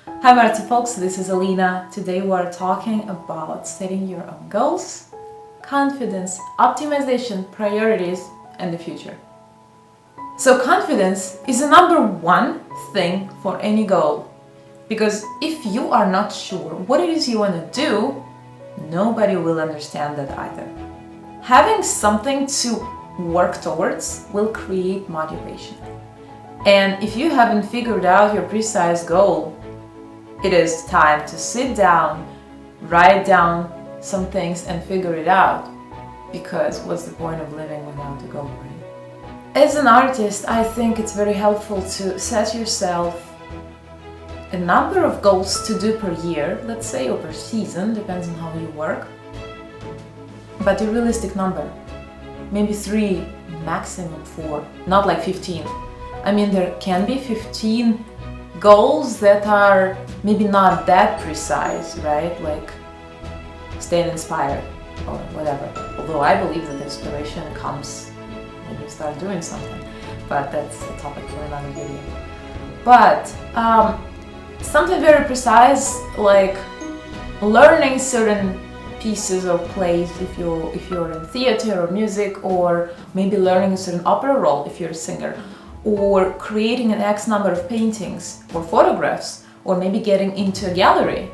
Hi Marty folks, this is Elina. Today we are talking about setting your own goals, confidence, optimization, priorities, and the future. So confidence is the number one thing for any goal. Because if you are not sure what it is you want to do, nobody will understand that either. Having something to work towards will create motivation. And if you haven't figured out your precise goal, it is time to sit down, write down some things and figure it out. Because what's the point of living without a goal, right? As an artist, I think it's very helpful to set yourself a number of goals to do per year, let's say, or per season, depends on how you work. But a realistic number, maybe 3, maximum 4, not like 15. I mean, there can be 15 goals that are maybe not that precise, right? Like staying inspired or whatever. Although I believe that inspiration comes when you start doing something, but that's a topic for another video. But something very precise, like learning certain pieces or plays if you're in theater or music, or maybe learning a certain opera role if you're a singer, or creating an X number of paintings or photographs, or maybe getting into a gallery.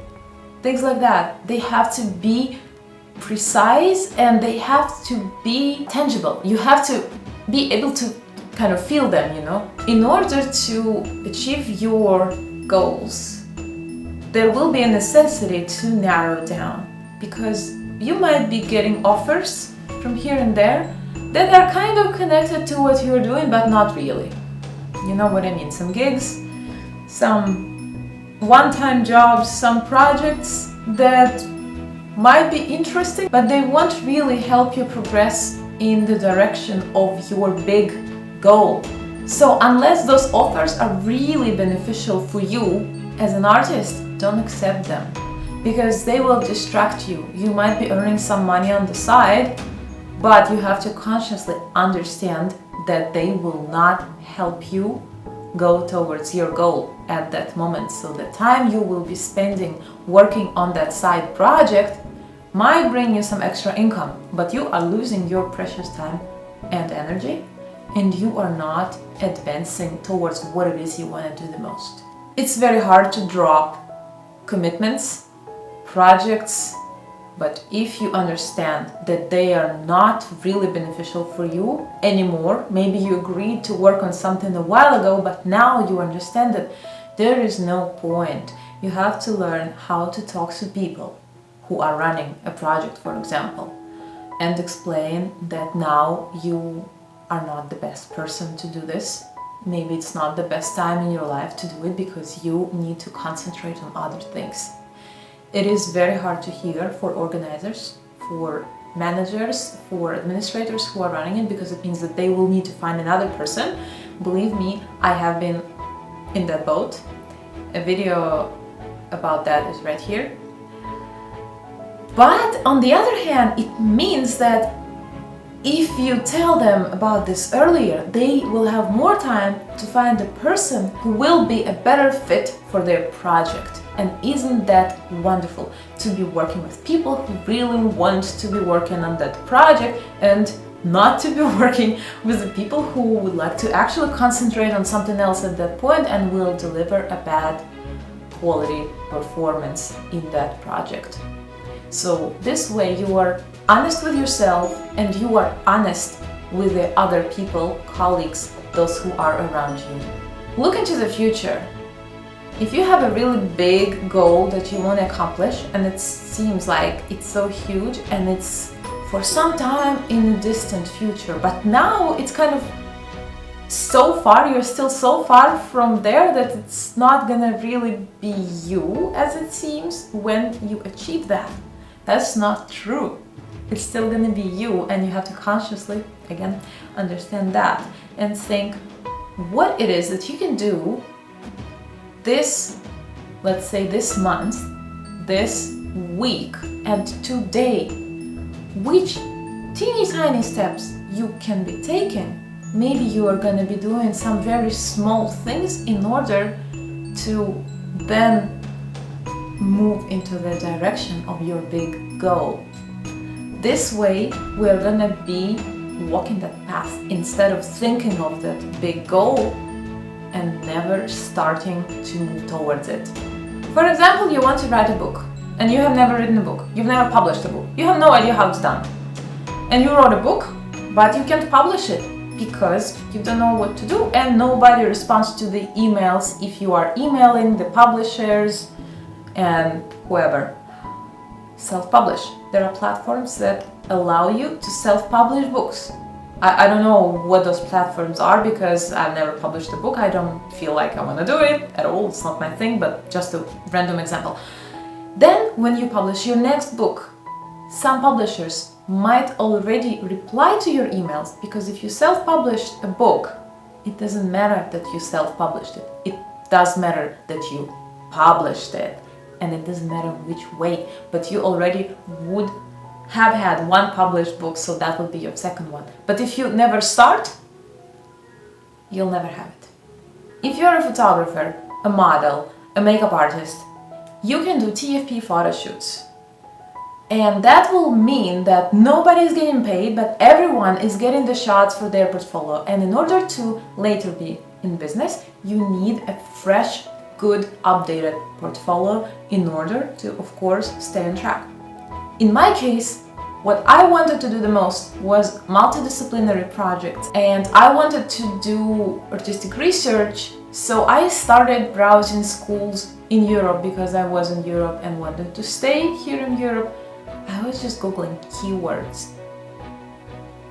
Things like that. They have to be precise and they have to be tangible. You have to be able to kind of feel them, you know? In order to achieve your goals, there will be a necessity to narrow down, because you might be getting offers from here and there that are kind of connected to what you're doing, but not really. You know what I mean? Some gigs, some one-time jobs, some projects that might be interesting, but they won't really help you progress in the direction of your big goal. So unless those offers are really beneficial for you as an artist, don't accept them, because they will distract you. You might be earning some money on the side, but you have to consciously understand that they will not help you go towards your goal at that moment. So the time you will be spending working on that side project might bring you some extra income, but you are losing your precious time and energy, and you are not advancing towards what it is you want to do the most. It's very hard to drop commitments, projects, but if you understand that they are not really beneficial for you anymore, maybe you agreed to work on something a while ago, but now you understand that there is no point. You have to learn how to talk to people who are running a project, for example, and explain that now you are not the best person to do this. Maybe it's not the best time in your life to do it because you need to concentrate on other things. It is very hard to hear for organizers, for managers, for administrators who are running it, because it means that they will need to find another person. Believe me, I have been in that boat. A video about that is right here. But on the other hand, it means that if you tell them about this earlier, they will have more time to find a person who will be a better fit for their project. And isn't that wonderful to be working with people who really want to be working on that project, and not to be working with the people who would like to actually concentrate on something else at that point and will deliver a bad quality performance in that project. So this way you are honest with yourself and you are honest with the other people, colleagues, those who are around you. Look into the future. If you have a really big goal that you want to accomplish and it seems like it's so huge and it's for some time in the distant future, but now it's kind of so far, you're still so far from there that it's not gonna really be you as it seems when you achieve that. That's not true. It's still gonna be you, and you have to consciously, again, understand that and think what it is that you can do this, let's say this month, this week, and today. Which teeny tiny steps you can be taking. Maybe you are going to be doing some very small things in order to then move into the direction of your big goal. This way, we're gonna be walking that path instead of thinking of that big goal and never starting to move towards it. For example, you want to write a book and you have never written a book, you've never published a book, you have no idea how it's done. And you wrote a book, but you can't publish it because you don't know what to do and nobody responds to the emails if you are emailing the publishers and whoever. Self-publish. There are platforms that allow you to self-publish books. I don't know what those platforms are because I've never published a book. I don't feel like I want to do it at all. It's not my thing, but just a random example. Then when you publish your next book, some publishers might already reply to your emails, because if you self-published a book, it doesn't matter that you self-published it. It does matter that you published it, and it doesn't matter which way, but you already would have had one published book, so that would be your second one. But if you never start, you'll never have it. If you're a photographer, a model, a makeup artist, you can do TFP photo shoots. And that will mean that nobody is getting paid, but everyone is getting the shots for their portfolio. And in order to later be in business, you need a fresh, good, updated portfolio in order to, of course, stay on track. In my case, what I wanted to do the most was multidisciplinary projects, and I wanted to do artistic research, so I started browsing schools in Europe because I was in Europe and wanted to stay here in Europe. I was just googling keywords.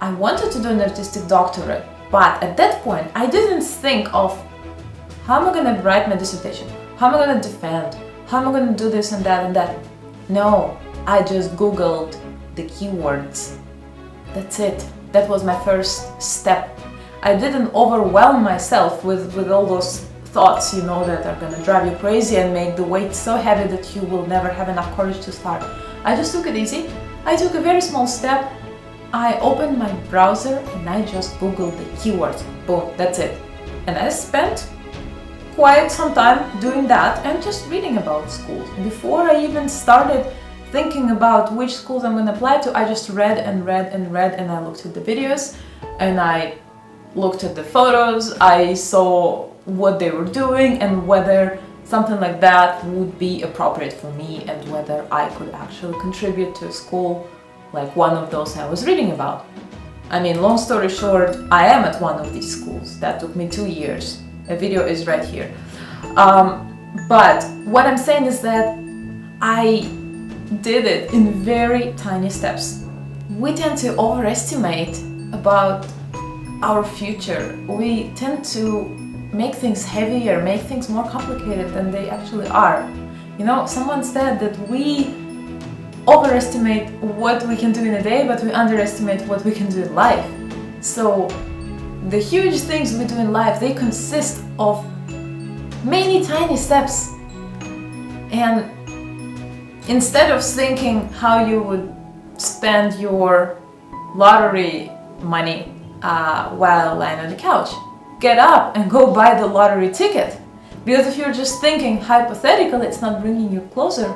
I wanted to do an artistic doctorate, but at that point I didn't think of how am I going to write my dissertation, how am I going to defend, how am I going to do this and that and that. No, I just googled the keywords. That's it. That was my first step. I didn't overwhelm myself with all those thoughts, you know, that are gonna drive you crazy and make the weight so heavy that you will never have enough courage to start. I just took it easy. I took a very small step. I opened my browser and I just googled the keywords. Boom, that's it. And I spent quite some time doing that and just reading about schools. Before I even started thinking about which schools I'm going to apply to, I just read and read and read, and I looked at the videos and I looked at the photos. I saw what they were doing and whether something like that would be appropriate for me and whether I could actually contribute to a school like one of those I was reading about. I mean, long story short, I am at one of these schools. That took me 2 years. A video is right here. But what I'm saying is that I did it in very tiny steps. We tend to overestimate about our future. We tend to make things heavier, make things more complicated than they actually are. You know, someone said that we overestimate what we can do in a day, but we underestimate what we can do in life. So the huge things we do in life, they consist of many tiny steps. And instead of thinking how you would spend your lottery money while lying on the couch, get up and go buy the lottery ticket. Because if you're just thinking hypothetically, it's not bringing you closer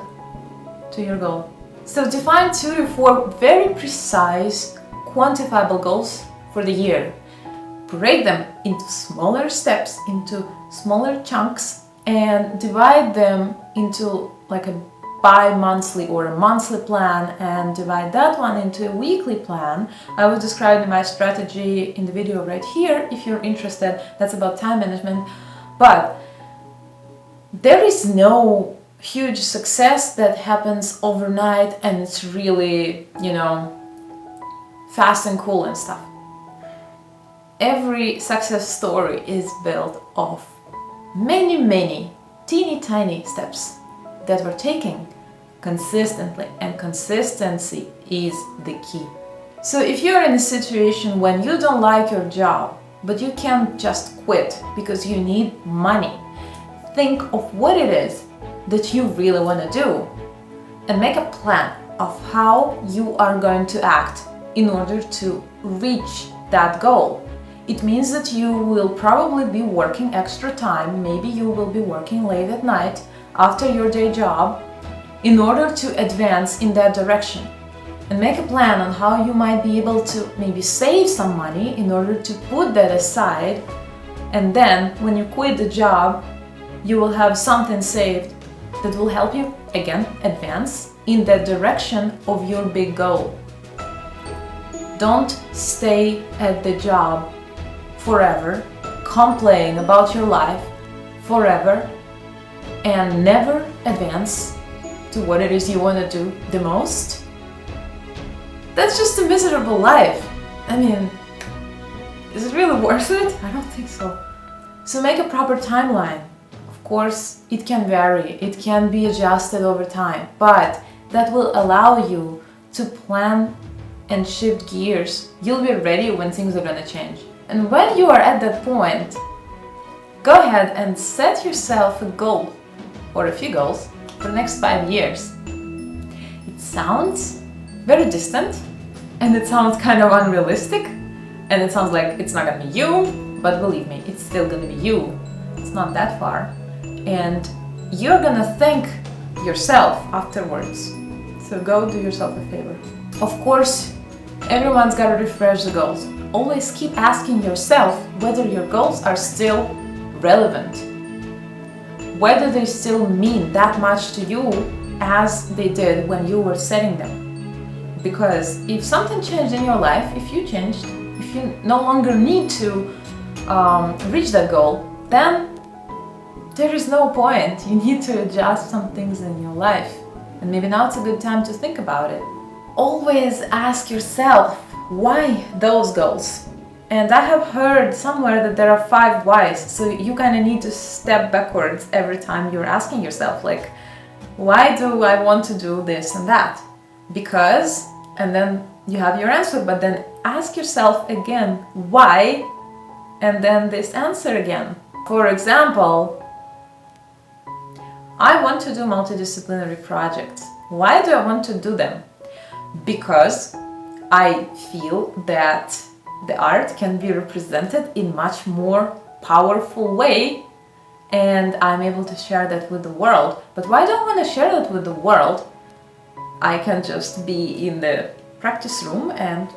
to your goal. So define 2 to 4 very precise, quantifiable goals for the year. Break them into smaller steps, into smaller chunks, and divide them into like a bi-monthly or a monthly plan, and divide that one into a weekly plan. I was describing my strategy in the video right here if you're interested. That's about time management. But there is no huge success that happens overnight and it's really, you know, fast and cool and stuff. Every success story is built of many teeny tiny steps that we're taking consistently, and consistency is the key. So if you're in a situation when you don't like your job, but you can't just quit because you need money, think of what it is that you really want to do and make a plan of how you are going to act in order to reach that goal. It means that you will probably be working extra time, maybe you will be working late at night after your day job, in order to advance in that direction. And make a plan on how you might be able to maybe save some money in order to put that aside. And then when you quit the job, you will have something saved that will help you, again, advance in that direction of your big goal. Don't stay at the job forever, complain about your life forever, and never advance to what it is you want to do the most. That's just a miserable life. I mean, is it really worth it? I don't think so. So make a proper timeline. Of course, it can vary, it can be adjusted over time, but that will allow you to plan and shift gears. You'll be ready when things are gonna change. And when you are at that point, go ahead and set yourself a goal, or a few goals, for the next 5 years. It sounds very distant, and it sounds kind of unrealistic, and it sounds like it's not gonna be you, but believe me, it's still gonna be you. It's not that far. And you're gonna thank yourself afterwards. So go do yourself a favor. Of course, everyone's gotta refresh the goals. Always keep asking yourself whether your goals are still relevant, whether they still mean that much to you as they did when you were setting them. Because if something changed in your life, if you changed, if you no longer need to reach that goal, then there is no point. You need to adjust some things in your life. And maybe now it's a good time to think about it. Always ask yourself, why those goals? And I have heard somewhere that there are 5 whys, so you kind of need to step backwards every time you're asking yourself, like, why do I want to do this and that? Because, and then you have your answer, but then ask yourself again, why? And then this answer again. For example, I want to do multidisciplinary projects. Why do I want to do them? Because I feel that the art can be represented in much more powerful way, and I'm able to share that with the world. But why do I want to share that with the world? I can just be in the practice room and,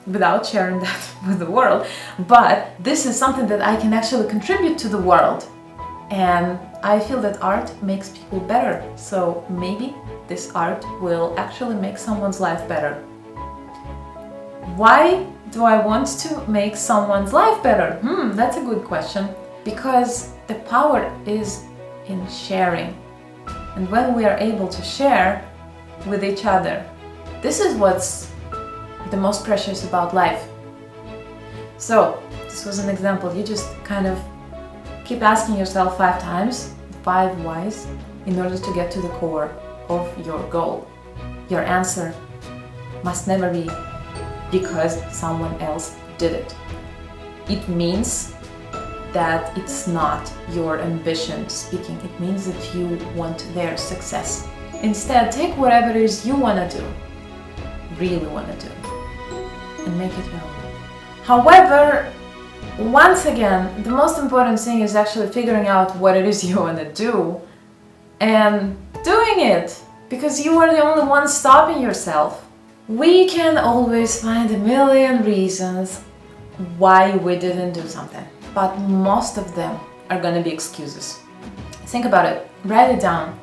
without sharing that with the world. But this is something that I can actually contribute to the world. And I feel that art makes people better. So maybe this art will actually make someone's life better. Why do I want to make someone's life better? That's a good question. Because the power is in sharing. And when we are able to share with each other, this is what's the most precious about life. So, this was an example. You just kind of keep asking yourself 5 times, 5 whys, in order to get to the core of your goal. Your answer must never be because someone else did it. It means that it's not your ambition speaking. It means that you want their success. Instead, take whatever it is you want to do, really want to do, and make it your own. However, once again, the most important thing is actually figuring out what it is you want to do and doing it, because you are the only one stopping yourself. We can always find a million reasons why we didn't do something, but most of them are going to be excuses. Think about it, write it down.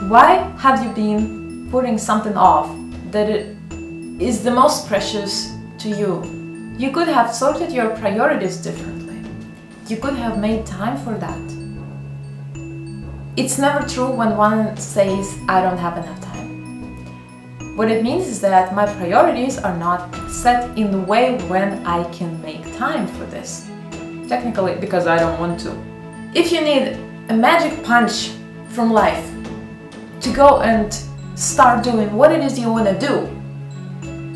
Why have you been putting something off that it is the most precious to you? You could have sorted your priorities differently. You could have made time for that. It's never true when one says, I don't have enough time. What it means is that my priorities are not set in the way when I can make time for this. Technically, because I don't want to. If you need a magic punch from life to go and start doing what it is you want to do,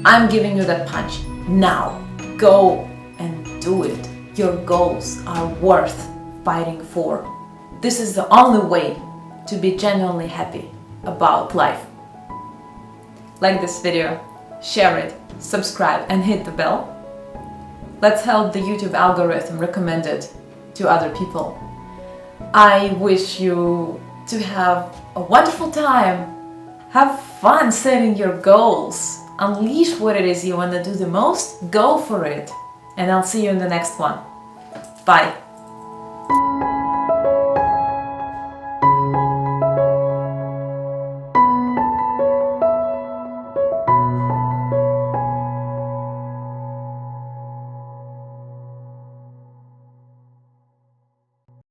I'm giving you that punch now. Go and do it. Your goals are worth fighting for. This is the only way to be genuinely happy about life. Like this video, share it, subscribe, and hit the bell. Let's help the YouTube algorithm recommend it to other people. I wish you to have a wonderful time. Have fun setting your goals. Unleash what it is you want to do the most. Go for it. And I'll see you in the next one. Bye.